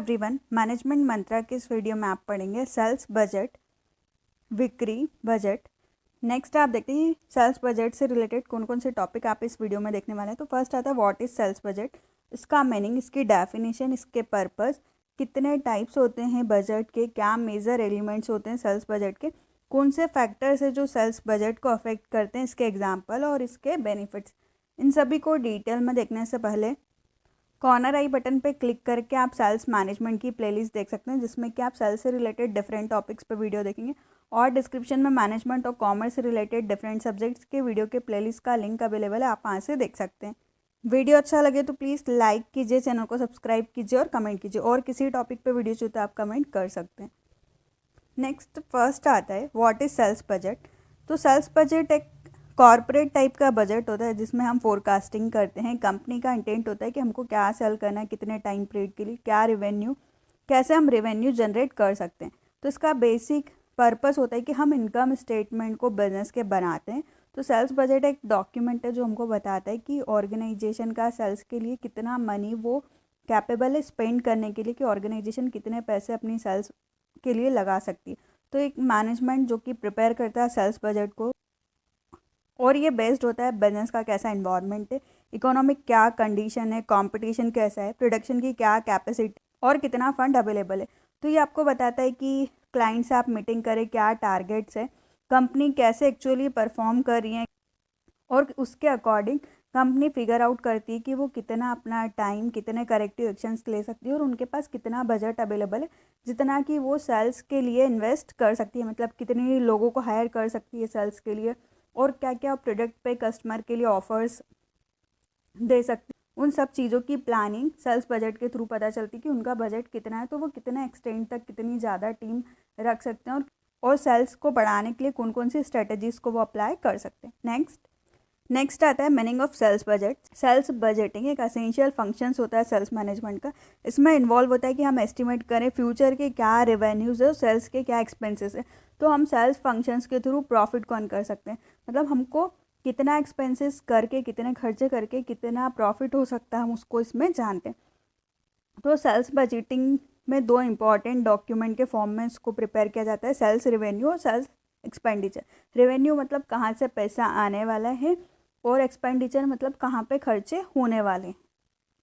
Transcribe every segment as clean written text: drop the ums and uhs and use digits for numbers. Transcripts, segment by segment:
Everyone, management मंत्रा के इस video में आप पढ़ेंगे सेल्स बजट, बिक्री बजट। नेक्स्ट आप देखते हैं सेल्स बजट से रिलेटेड कौन कौन से टॉपिक आप इस वीडियो में देखने वाले हैं। तो फर्स्ट आता है व्हाट इज सेल्स बजट, इसका मीनिंग, इसकी डेफिनेशन, इसके पर्पस, कितने टाइप्स होते हैं बजट के, क्या मेजर एलिमेंट्स होते हैं सेल्स बजट के, कौन से फैक्टर्स है जो सेल्स बजट को अफेक्ट करते हैं, इसके एग्जाम्पल और इसके बेनिफिट्स। इन सभी को डिटेल में देखने से पहले कॉर्नर आई बटन पे क्लिक करके आप सेल्स मैनेजमेंट की प्लेलिस्ट देख सकते हैं, जिसमें कि आप सेल्स से रिलेटेड डिफरेंट टॉपिक्स पे वीडियो देखेंगे। और डिस्क्रिप्शन में मैनेजमेंट और कॉमर्स से रिलेटेड डिफरेंट सब्जेक्ट्स के वीडियो के प्लेलिस्ट का लिंक अवेलेबल है, आप वहाँ से देख सकते हैं। वीडियो अच्छा लगे तो प्लीज़ लाइक कीजिए, चैनल को सब्सक्राइब कीजिए और कमेंट कीजिए, और किसी टॉपिक पे वीडियो चाहिए तो आप कमेंट कर सकते हैं। नेक्स्ट फर्स्ट आता है व्हाट इज सेल्स बजट। तो सेल्स बजट एक कॉर्पोरेट टाइप का बजट होता है जिसमें हम फोरकास्टिंग करते हैं। कंपनी का इंटेंट होता है कि हमको क्या सेल करना है, कितने टाइम पीरियड के लिए, क्या रेवेन्यू, कैसे हम रेवेन्यू जनरेट कर सकते हैं। तो इसका बेसिक पर्पस होता है कि हम इनकम स्टेटमेंट को बिजनेस के बनाते हैं। तो सेल्स बजट एक डॉक्यूमेंट है जो हमको बताता है कि ऑर्गेनाइजेशन का सेल्स के लिए कितना मनी वो कैपेबल है स्पेंड करने के लिए, कि ऑर्गेनाइजेशन कितने पैसे अपनी सेल्स के लिए लगा सकती है। तो एक मैनेजमेंट जो कि प्रिपेयर करता है सेल्स बजट को, और ये बेस्ड होता है बिजनेस का कैसा इन्वायरमेंट है, इकोनॉमिक क्या कंडीशन है, कंपटीशन कैसा है, प्रोडक्शन की क्या कैपेसिटी और कितना फंड अवेलेबल है। तो ये आपको बताता है कि क्लाइंट से आप मीटिंग करें, क्या टारगेट्स है, कंपनी कैसे एक्चुअली परफॉर्म कर रही है, और उसके अकॉर्डिंग कंपनी फिगर आउट करती है कि वो कितना अपना टाइम, कितने करेक्टिव एक्शंस ले सकती है, और उनके पास कितना बजट अवेलेबल है जितना कि वो सेल्स के लिए इन्वेस्ट कर सकती है, मतलब कितने लोगों को हायर कर सकती है सेल्स के लिए, और क्या क्या प्रोडक्ट पे कस्टमर के लिए ऑफर्स दे सकती है। उन सब चीज़ों की प्लानिंग सेल्स बजट के थ्रू पता चलती है कि उनका बजट कितना है, तो वो कितना एक्सटेंड तक कितनी ज़्यादा टीम रख सकते हैं, और सेल्स को बढ़ाने के लिए कौन कौन सी स्ट्रेटजीज को वो अप्लाई कर सकते हैं। नेक्स्ट आता है meaning of sales budget. Sales budgeting एक असेंशियल फंक्शंस होता है सेल्स मैनेजमेंट का। इसमें इन्वॉल्व होता है कि हम एस्टिमेट करें फ्यूचर के क्या रेवेन्यूज़ है और सेल्स के क्या एक्सपेंसेस है। तो हम सेल्स फंक्शंस के थ्रू प्रॉफिट को अर्न कर सकते हैं, मतलब हमको कितना एक्सपेंसेस करके, कितने खर्चे करके कितना प्रॉफिट हो सकता है, हम उसको इसमें जानते हैं। तो सेल्स बजटिंग में दो इंपॉर्टेंट डॉक्यूमेंट के फॉर्म में इसको प्रिपेयर किया जाता है, सेल्स रेवेन्यू और सेल्स एक्सपेंडिचर। रेवेन्यू मतलब कहाँ से पैसा आने वाला है, और एक्सपेंडिचर मतलब कहाँ पे खर्चे होने वाले हैं।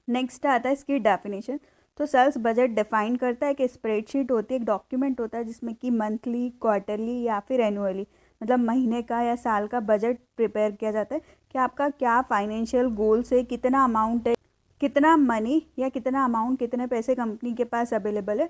नेक्स्ट आता है इसकी डेफिनेशन। तो सेल्स बजट डिफाइन करता है कि स्प्रेडशीट होती है, एक डॉक्यूमेंट होता है जिसमें कि मंथली, क्वार्टरली या फिर एनुअली, मतलब महीने का या साल का बजट प्रिपेयर किया जाता है कि आपका क्या फाइनेंशियल गोल्स है, कितना अमाउंट है, कितना मनी या कितना अमाउंट, कितने पैसे कंपनी के पास अवेलेबल है,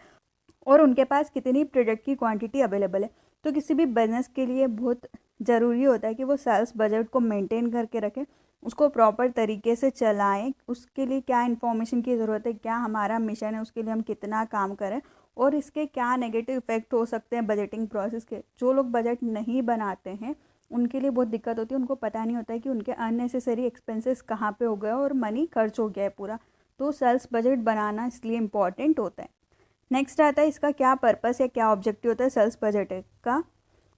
और उनके पास कितनी प्रोडक्ट की क्वांटिटी अवेलेबल है। तो किसी भी बिजनेस के लिए बहुत ज़रूरी होता है कि वो सेल्स बजट को मेंटेन करके रखें, उसको प्रॉपर तरीके से चलाएं। उसके लिए क्या इन्फॉर्मेशन की ज़रूरत है, क्या हमारा मिशन है, उसके लिए हम कितना काम करें, और इसके क्या नेगेटिव इफेक्ट हो सकते हैं बजटिंग प्रोसेस के। जो लोग बजट नहीं बनाते हैं उनके लिए बहुत दिक्कत होती है, उनको पता नहीं होता है कि उनके अननेसेसरी एक्सपेंसेस कहाँ पे हो गए और मनी खर्च हो गया है पूरा। तो सेल्स बजट बनाना इसलिए इम्पॉर्टेंट होता है। नेक्स्ट आता है इसका क्या पर्पस या क्या ऑब्जेक्टिव होता है सेल्स बजट का।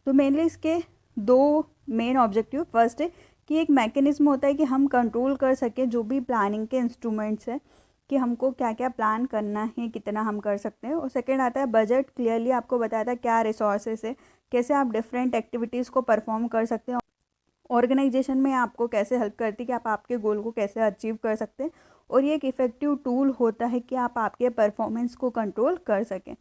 तो मेनली इसके दो मेन ऑब्जेक्टिव, फर्स्ट है कि एक मैकेनिज्म होता है कि हम कंट्रोल कर सकें जो भी प्लानिंग के इंस्ट्रूमेंट्स हैं, कि हमको क्या क्या प्लान करना है, कितना हम कर सकते हैं। और सेकंड आता है बजट, क्लियरली आपको बताता है क्या रिसोर्सेस है, कैसे आप डिफरेंट एक्टिविटीज़ को परफॉर्म कर सकते हैं, ऑर्गेनाइजेशन में आपको कैसे हेल्प करती है कि आप आपके गोल को कैसे अचीव कर सकते हैं। और ये एक इफ़ेक्टिव टूल होता है कि आप आपके परफॉर्मेंस को कंट्रोल कर सकें।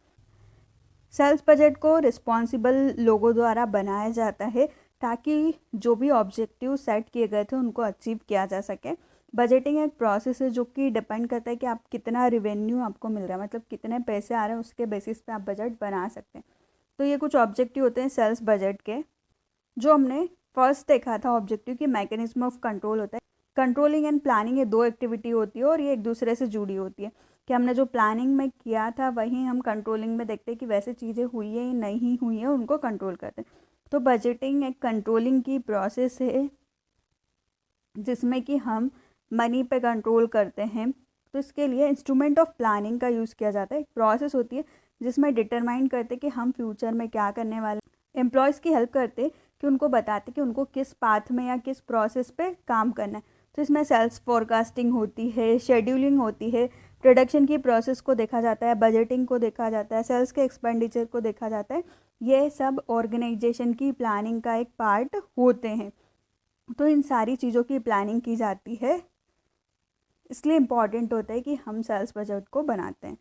सेल्स बजट को रिस्पॉन्सिबल लोगों द्वारा बनाया जाता है ताकि जो भी ऑब्जेक्टिव सेट किए गए थे उनको अचीव किया जा सके। बजटिंग एक प्रोसेस है जो कि डिपेंड करता है कि आप कितना रिवेन्यू आपको मिल रहा है, मतलब कितने पैसे आ रहे हैं, उसके बेसिस पे आप बजट बना सकते हैं। तो ये कुछ ऑब्जेक्टिव होते हैं सेल्स बजट के। जो हमने फर्स्ट देखा था ऑब्जेक्टिव की मैकेनिज्म ऑफ कंट्रोल होता है। कंट्रोलिंग एंड प्लानिंग ये दो एक्टिविटी होती है और ये एक दूसरे से जुड़ी होती है, कि हमने जो प्लानिंग में किया था वही हम कंट्रोलिंग में देखते हैं कि वैसे चीज़ें हुई है या नहीं हुई है, उनको कंट्रोल करते हैं। तो बजटिंग एक कंट्रोलिंग की प्रोसेस है जिसमें कि हम मनी पे कंट्रोल करते हैं। तो इसके लिए इंस्ट्रूमेंट ऑफ प्लानिंग का यूज़ किया जाता है। एक प्रोसेस होती है जिसमें डिटरमाइन करते कि हम फ्यूचर में क्या करने वाले, एम्प्लॉयज़ की हेल्प करते कि उनको बताते कि उनको किस पाथ में या किस प्रोसेस पे काम करना है। तो इसमें सेल्स फोरकास्टिंग होती है, शेड्यूलिंग होती है, प्रोडक्शन की प्रोसेस को देखा जाता है, बजटिंग को देखा जाता है, सेल्स के एक्सपेंडिचर को देखा जाता है। ये सब ऑर्गेनाइजेशन की प्लानिंग का एक पार्ट होते हैं। तो इन सारी चीज़ों की प्लानिंग की जाती है, इसलिए इम्पॉर्टेंट होता है कि हम सेल्स बजट को बनाते हैं।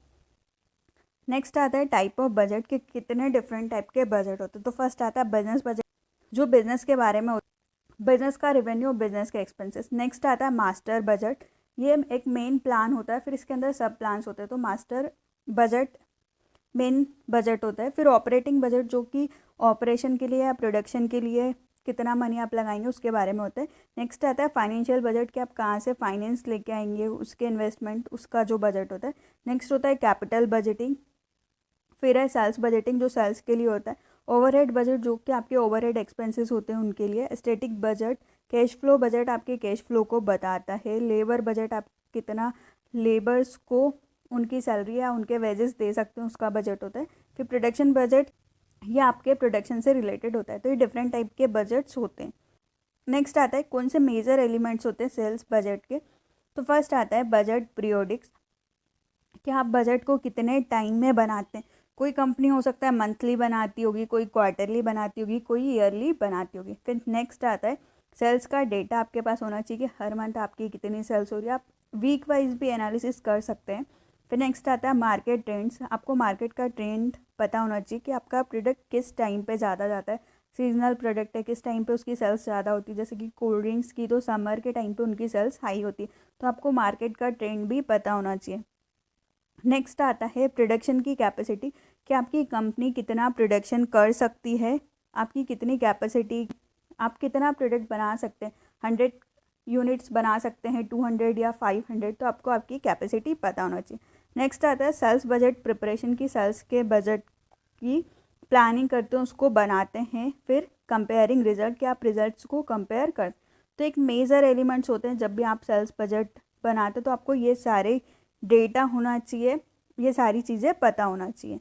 नेक्स्ट आता है टाइप ऑफ बजट के कितने डिफरेंट टाइप के बजट होते हैं। तो फर्स्ट आता है बिजनेस बजट, जो बिजनेस के बारे में होता है, बिजनेस का रेवेन्यू, बिजनेस के एक्सपेंसेस। नेक्स्ट आता है मास्टर बजट, ये एक मेन प्लान होता है, फिर इसके अंदर सब प्लान्स होते हैं। तो मास्टर बजट मेन बजट होता है। फिर ऑपरेटिंग बजट, जो कि ऑपरेशन के लिए या प्रोडक्शन के लिए कितना मनी आप लगाएंगे उसके बारे में होता है। नेक्स्ट आता है फाइनेंशियल बजट, कि आप कहाँ से फाइनेंस लेके आएंगे, उसके इन्वेस्टमेंट, उसका जो बजट होता है। नेक्स्ट होता है कैपिटल बजटिंग। फिर है सेल्स बजटिंग, जो सेल्स के लिए होता है। ओवरहेड बजट, जो कि आपके ओवरहेड एक्सपेंसेस होते हैं उनके लिए। Static budget, cash flow budget आपके कैश फ्लो को बताता है। लेबर बजट, आप कितना लेबर्स को उनकी सैलरी या उनके वेजेस दे सकते हैं, उसका बजट होता है। फिर प्रोडक्शन बजट, ये आपके प्रोडक्शन से रिलेटेड होता है। तो ये डिफरेंट टाइप के बजट्स होते हैं। नेक्स्ट आता है कौन से मेजर एलिमेंट्स होते हैं सेल्स बजट के। तो फर्स्ट आता है बजट पीरियोडिक्स, कि आप बजट को कितने टाइम में बनाते हैं। कोई कंपनी हो सकता है मंथली बनाती होगी, कोई क्वार्टरली बनाती होगी, कोई ईयरली बनाती होगी। फिर नेक्स्ट आता है सेल्स का डेटा आपके पास होना चाहिए कि हर मंथ आपकी कितनी सेल्स हो रही है। आप वीक वाइज भी एनालिसिस कर सकते हैं। फिर नेक्स्ट आता है मार्केट ट्रेंड्स, आपको मार्केट का ट्रेंड पता होना चाहिए कि आपका प्रोडक्ट किस टाइम पे ज़्यादा जाता है। सीजनल प्रोडक्ट है, किस टाइम पे उसकी सेल्स ज़्यादा होती है। जैसे कि कोल्ड ड्रिंक्स की तो समर के टाइम पे उनकी सेल्स हाई होती है, तो आपको मार्केट का ट्रेंड भी पता होना चाहिए। नेक्स्ट आता है प्रोडक्शन की कैपेसिटी, कि आपकी कंपनी कितना प्रोडक्शन कर सकती है, आपकी कितनी कैपेसिटी, आप कितना प्रोडक्ट बना सकते हैं। 100 यूनिट्स बना सकते हैं, 200 या 500, तो आपको आपकी कैपेसिटी पता होना चाहिए। नेक्स्ट आता है सेल्स बजट प्रिपरेशन, की सेल्स के बजट की प्लानिंग करते हैं, उसको बनाते हैं। फिर कंपेयरिंग रिजल्ट, कि आप रिजल्ट्स को कंपेयर कर। तो एक मेजर एलिमेंट्स होते हैं जब भी आप सेल्स बजट बनाते, तो आपको ये सारे डेटा होना चाहिए, ये सारी चीज़ें पता होना चाहिए।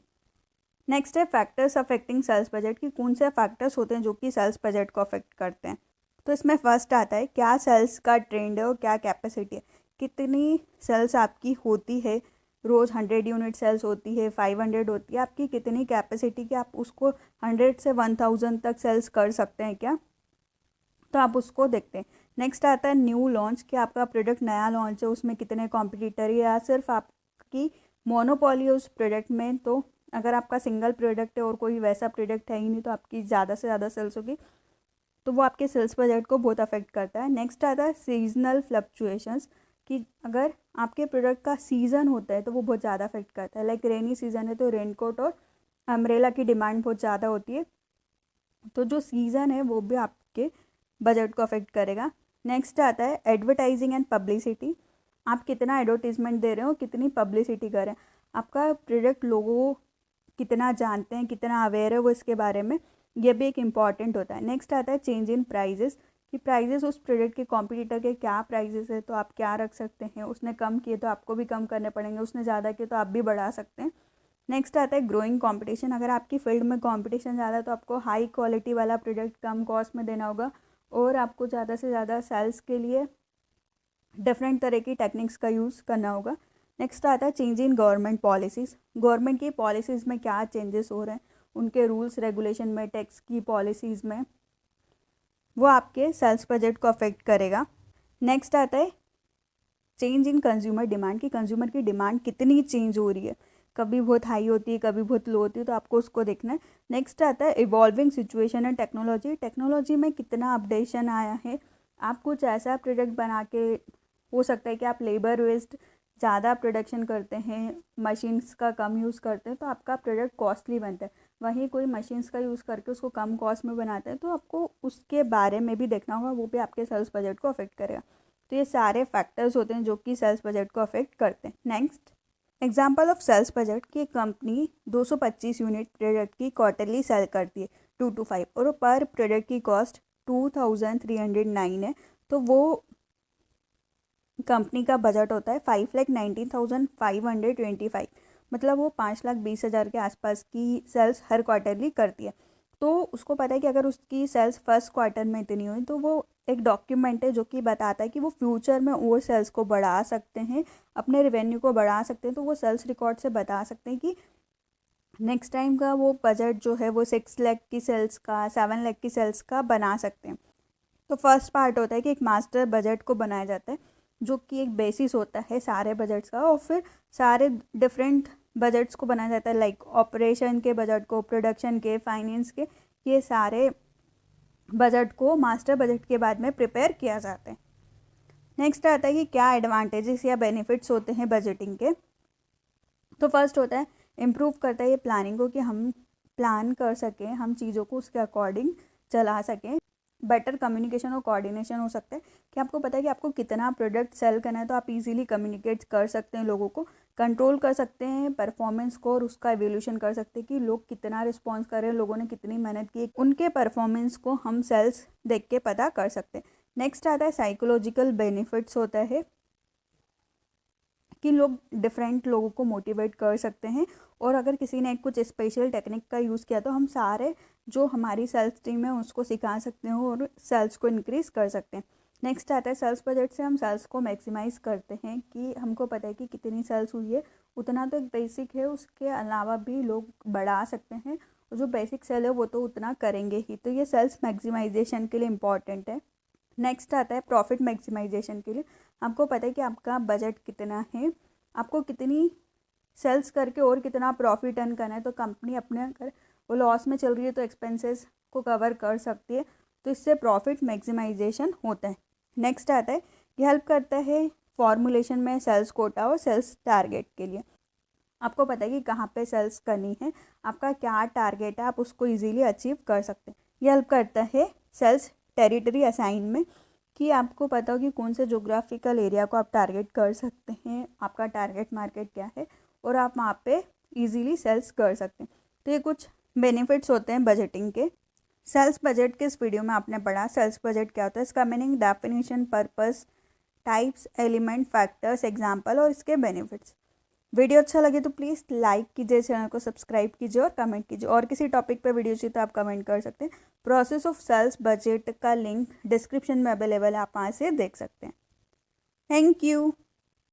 नेक्स्ट है फैक्टर्स अफेक्टिंग सेल्स बजट, की कौन से फैक्टर्स होते हैं जो कि सेल्स बजट को अफेक्ट करते हैं। तो इसमें फर्स्ट आता है क्या सेल्स का ट्रेंड है और क्या कैपेसिटी है, कितनी सेल्स आपकी होती है। रोज़ 100 यूनिट सेल्स होती है, 500 होती है, आपकी कितनी कैपेसिटी कि आप उसको 100 से 1000 तक सेल्स कर सकते हैं क्या, तो आप उसको देखते हैं। नेक्स्ट आता है न्यू लॉन्च, कि आपका प्रोडक्ट नया लॉन्च है, उसमें कितने कॉम्पिटिटर है या सिर्फ आपकी मोनोपोली है उस प्रोडक्ट में। तो अगर आपका सिंगल प्रोडक्ट है और कोई वैसा प्रोडक्ट है ही नहीं, तो आपकी ज़्यादा से ज़्यादा सेल्स होगी, तो वो आपके सेल्स बजट को बहुत अफेक्ट करता है। नेक्स्ट आता है सीजनल फ्लक्चुएशंस, कि अगर आपके प्रोडक्ट का सीज़न होता है तो वो बहुत ज़्यादा अफेक्ट करता है। लाइक रेनी सीज़न है तो रेनकोट और अम्ब्रेला की डिमांड बहुत ज़्यादा होती है, तो जो सीज़न है वो भी आपके बजट को अफेक्ट करेगा। नेक्स्ट आता है एडवर्टाइजिंग एंड पब्लिसिटी, आप कितना एडवर्टीजमेंट दे रहे हो, कितनी पब्लिसिटी कर रहे हैं, आपका प्रोडक्ट लोगों कितना जानते हैं, कितना अवेयर है वो इसके बारे में, ये भी एक इम्पॉर्टेंट होता है। नेक्स्ट आता है चेंज इन प्राइजेस, कि प्राइजेस उस प्रोडक्ट के कॉम्पिटिटर के क्या प्राइजेस है तो आप क्या रख सकते हैं। उसने कम किए तो आपको भी कम करने पड़ेंगे, उसने ज़्यादा किए तो आप भी बढ़ा सकते हैं। नेक्स्ट आता है ग्रोइंग कंपटीशन, अगर आपकी फील्ड में कंपटीशन ज़्यादा है तो आपको हाई क्वालिटी वाला प्रोडक्ट कम कॉस्ट में देना होगा, और आपको ज़्यादा से ज़्यादा सेल्स के लिए डिफरेंट तरह की टेक्निक्स का यूज़ करना होगा। नेक्स्ट आता है change in government policies, government की पॉलिसीज़ में क्या चेंजेस हो रहे हैं, उनके रूल्स रेगुलेशन में, टैक्स की पॉलिसीज़ में, वो आपके सेल्स बजट को अफेक्ट करेगा। नेक्स्ट आता है चेंज इन कंज्यूमर डिमांड, की कंज्यूमर की डिमांड कितनी चेंज हो रही है, कभी बहुत हाई होती है, कभी बहुत लो होती है, तो आपको उसको देखना है। नेक्स्ट आता है evolving situation and technology, technology में कितना अपडेशन आया है। आप कुछ ऐसा प्रोडक्ट बना के, हो सकता है कि आप लेबर वेस्ट ज़्यादा प्रोडक्शन करते हैं, मशीन्स का कम यूज़ करते हैं, तो आपका प्रोडक्ट कॉस्टली बनता है। वहीं कोई मशीन्स का यूज़ करके उसको कम कॉस्ट में बनाते हैं, तो आपको उसके बारे में भी देखना होगा, वो भी आपके सेल्स बजट को अफेक्ट करेगा। तो ये सारे फैक्टर्स होते हैं जो कि सेल्स बजट को अफेक्ट करते हैं। Next example of sales budget, की कंपनी 225 यूनिट प्रोडक्ट की क्वार्टरली सेल करती है 2 to 5, और पर प्रोडक्ट की कॉस्ट 2309 है, तो वो कंपनी का बजट होता है 5,19,525, मतलब वो 5,20,000 के आसपास की सेल्स हर क्वार्टरली करती है। तो उसको पता है कि अगर उसकी सेल्स फर्स्ट क्वार्टर में इतनी हुई तो वो एक डॉक्यूमेंट है जो कि बताता है कि वो फ्यूचर में वो सेल्स को बढ़ा सकते हैं, अपने रेवेन्यू को बढ़ा सकते हैं। तो वो सेल्स रिकॉर्ड से बता सकते हैं कि नेक्स्ट टाइम का वो बजट जो है वो 6 लाख की सेल्स का, 7 लाख की सेल्स का बना सकते हैं। तो फर्स्ट पार्ट होता है कि एक मास्टर बजट को बनाया जाता है, जो कि एक बेसिस होता है सारे बजट्स का, और फिर सारे डिफरेंट बजट्स को बनाया जाता है, लाइक ऑपरेशन के बजट को, प्रोडक्शन के, फाइनेंस के, ये सारे बजट को मास्टर बजट के बाद में प्रिपेयर किया जाता है। नेक्स्ट आता है कि क्या एडवांटेजेस या बेनिफिट्स होते हैं बजटिंग के। तो फर्स्ट होता है इम्प्रूव करता है ये प्लानिंग को, कि हम प्लान कर सकें, हम चीज़ों को उसके अकॉर्डिंग चला सकें। बेटर कम्युनिकेशन और कोऑर्डिनेशन हो सकता है कि आपको पता है कि आपको कितना प्रोडक्ट सेल करना है, तो आप इजीली कम्युनिकेट कर सकते हैं, लोगों को कंट्रोल कर सकते हैं, परफॉर्मेंस को और उसका एवोल्यूशन कर सकते हैं कि लोग कितना रिस्पॉन्स कर रहे हैं, लोगों ने कितनी मेहनत की, उनके परफॉर्मेंस को हम सेल्स देख के पता कर सकते हैं। नेक्स्ट आता है साइकोलॉजिकल बेनिफिट्स होता है कि लोग डिफरेंट लोगों को मोटिवेट कर सकते हैं, और अगर किसी ने कुछ स्पेशल टेक्निक का यूज़ किया तो हम सारे जो हमारी सेल्स टीम है उसको सिखा सकते हैं और सेल्स को इंक्रीज़ कर सकते हैं। नेक्स्ट आता है सेल्स बजट से हम सेल्स को मैक्सिमाइज़ करते हैं, कि हमको पता है कि कितनी सेल्स हुई है, उतना तो एक बेसिक है, उसके अलावा भी लोग बढ़ा सकते हैं, और जो बेसिक सेल है वो तो उतना करेंगे ही। तो ये सेल्स मैक्सिमाइजेशन के लिए इम्पॉर्टेंट है। नेक्स्ट आता है प्रॉफिट मैक्सिमाइजेशन के लिए। आपको पता है कि आपका बजट कितना है, आपको कितनी सेल्स करके और कितना प्रॉफिट अर्न करना है, तो कंपनी अपने अगर वो लॉस में चल रही है तो एक्सपेंसेस को कवर कर सकती है, तो इससे प्रॉफिट मैक्सिमाइजेशन होता है। नेक्स्ट आता है कि हेल्प करता है फॉर्मुलेशन में सेल्स कोटा और सेल्स टारगेट के लिए। आपको पता है कि कहाँ पे सेल्स करनी है, आपका क्या टारगेट है, आप उसको इजीली अचीव कर सकते हैं। ये हेल्प करता है सेल्स टेरिटरी असाइन में, कि आपको पता हो कि कौन से जोग्राफिकल एरिया को आप टारगेट कर सकते हैं, आपका टारगेट मार्केट क्या है, और आप वहाँ पे इजीली सेल्स कर सकते हैं। तो ये कुछ बेनिफिट्स होते हैं बजटिंग के। सेल्स बजट के इस वीडियो में आपने पढ़ा सेल्स बजट क्या होता है, इसका meaning, definition, purpose, types, element, factors, example और इसके बेनिफिट्स। वीडियो अच्छा लगे तो प्लीज़ लाइक कीजिए, चैनल को सब्सक्राइब कीजिए और कमेंट कीजिए। और किसी टॉपिक पे वीडियो चाहिए तो आप कमेंट कर सकते हैं। प्रोसेस ऑफ सेल्स बजट का लिंक डिस्क्रिप्शन में अवेलेबल है, आप वहाँ से देख सकते हैं। Thank you.